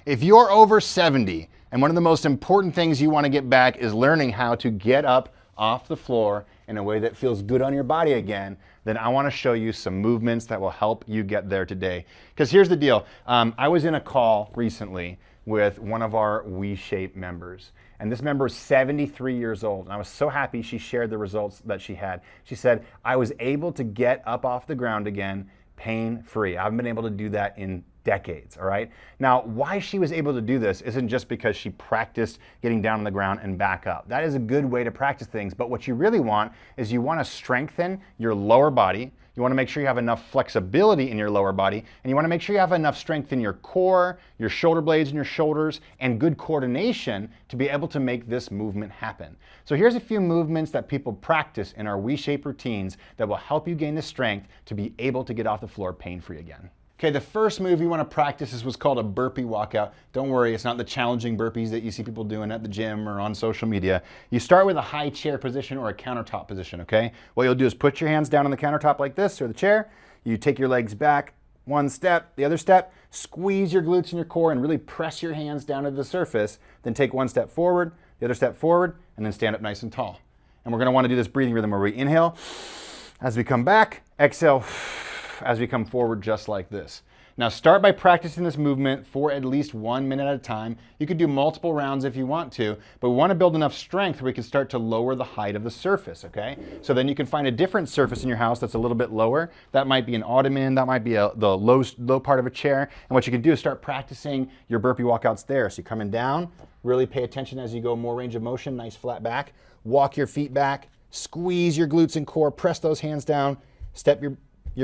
If you're over 70 and one of the most important things you want to get back is learning how to get up off the floor in a way that feels good on your body again, then I want to show you some movements that will help you get there today. Because here's the deal. I was in a call recently with one of our WeShape members. And this member is 73 years old. And I was so happy she shared the results that she had. She said, I was able to get up off the ground again pain-free. I haven't been able to do that in decades, all right? Now, why she was able to do this isn't just because she practiced getting down on the ground and back up. That is a good way to practice things, but what you really want is you want to strengthen your lower body. You want to make sure you have enough flexibility in your lower body, and you want to make sure you have enough strength in your core, your shoulder blades and your shoulders, and good coordination to be able to make this movement happen. So here's a few movements that people practice in our WeShape routines that will help you gain the strength to be able to get off the floor pain-free again. Okay, the first move you want to practice is what's called a burpee walkout. Don't worry, it's not the challenging burpees that you see people doing at the gym or on social media. You start with a high chair position or a countertop position, okay? What you'll do is put your hands down on the countertop like this or the chair. You take your legs back one step, the other step, squeeze your glutes and your core and really press your hands down to the surface. Then take one step forward, the other step forward, and then stand up nice and tall. And we're going to want to do this breathing rhythm where we inhale as we come back, exhale as we come forward just like this. Now start by practicing this movement for at least 1 minute at a time. You could do multiple rounds if you want to, but we want to build enough strength where we can start to lower the height of the surface, okay? So then you can find a different surface in your house that's a little bit lower. That might be an ottoman, that might be the low part of a chair. And what you can do is start practicing your burpee walkouts there. So you're coming down, really pay attention as you go, more range of motion, nice flat back. Walk your feet back, squeeze your glutes and core, press those hands down, step your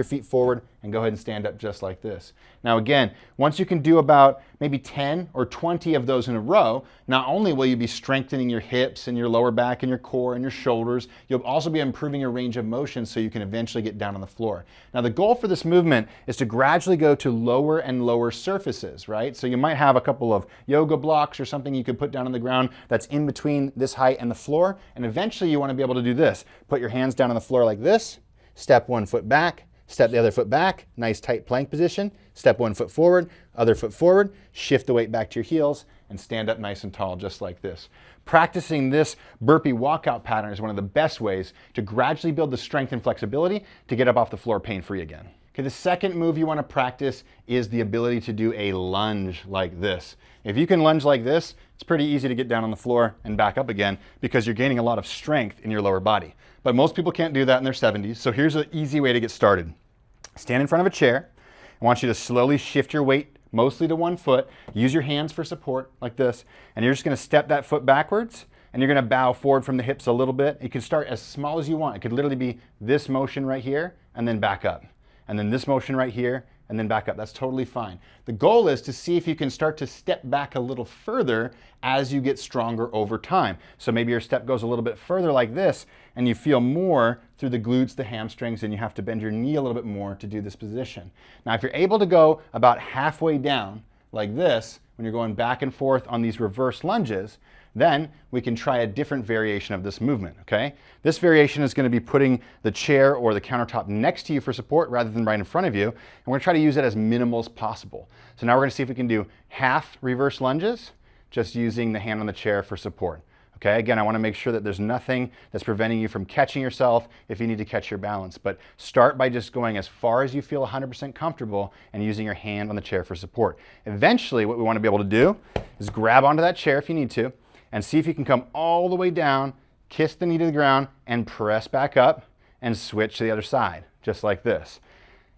feet forward and go ahead and stand up just like this. Now again, once you can do about maybe 10 or 20 of those in a row, not only will you be strengthening your hips and your lower back and your core and your shoulders, you'll also be improving your range of motion so you can eventually get down on the floor. Now the goal for this movement is to gradually go to lower and lower surfaces, right? So you might have a couple of yoga blocks or something you could put down on the ground that's in between this height and the floor, and eventually you want to be able to do this. Put your hands down on the floor like this, step one foot back, step the other foot back, nice tight plank position, step one foot forward, other foot forward, shift the weight back to your heels, and stand up nice and tall just like this. Practicing this burpee walkout pattern is one of the best ways to gradually build the strength and flexibility to get up off the floor pain-free again. Okay, the second move you want to practice is the ability to do a lunge like this. If you can lunge like this, it's pretty easy to get down on the floor and back up again because you're gaining a lot of strength in your lower body. But most people can't do that in their 70s, so here's an easy way to get started. Stand in front of a chair. I want you to slowly shift your weight mostly to one foot. Use your hands for support like this, and you're just going to step that foot backwards, and you're going to bow forward from the hips a little bit. You can start as small as you want. It could literally be this motion right here and then back up, and then this motion right here and then back up. That's totally fine. The goal is to see if you can start to step back a little further as you get stronger over time. So maybe your step goes a little bit further like this, and you feel more through the glutes, the hamstrings, and you have to bend your knee a little bit more to do this position. Now, if you're able to go about halfway down like this, when you're going back and forth on these reverse lunges, then we can try a different variation of this movement, okay? This variation is going to be putting the chair or the countertop next to you for support rather than right in front of you, and we're going to try to use it as minimal as possible. So now we're going to see if we can do half reverse lunges, just using the hand on the chair for support. Okay, again, I want to make sure that there's nothing that's preventing you from catching yourself if you need to catch your balance. But start by just going as far as you feel 100% comfortable and using your hand on the chair for support. Eventually, what we want to be able to do is grab onto that chair if you need to and see if you can come all the way down, kiss the knee to the ground, and press back up and switch to the other side, just like this.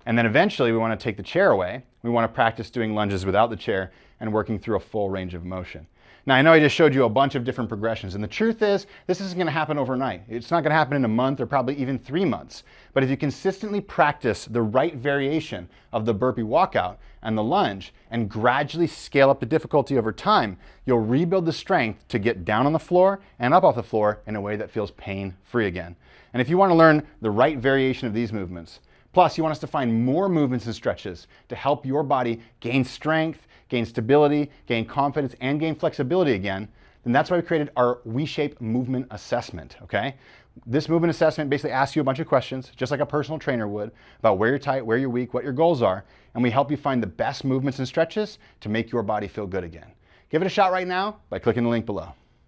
And then eventually, we want to take the chair away. We want to practice doing lunges without the chair and working through a full range of motion. Now, I know I just showed you a bunch of different progressions, and the truth is, this isn't going to happen overnight. It's not going to happen in a month or probably even 3 months. But if you consistently practice the right variation of the burpee walkout and the lunge and gradually scale up the difficulty over time, you'll rebuild the strength to get down on the floor and up off the floor in a way that feels pain-free again. And if you want to learn the right variation of these movements, plus you want us to find more movements and stretches to help your body gain strength, gain stability, gain confidence, and gain flexibility again, then that's why we created our WeShape movement assessment, okay? This movement assessment basically asks you a bunch of questions, just like a personal trainer would, about where you're tight, where you're weak, what your goals are, and we help you find the best movements and stretches to make your body feel good again. Give it a shot right now by clicking the link below.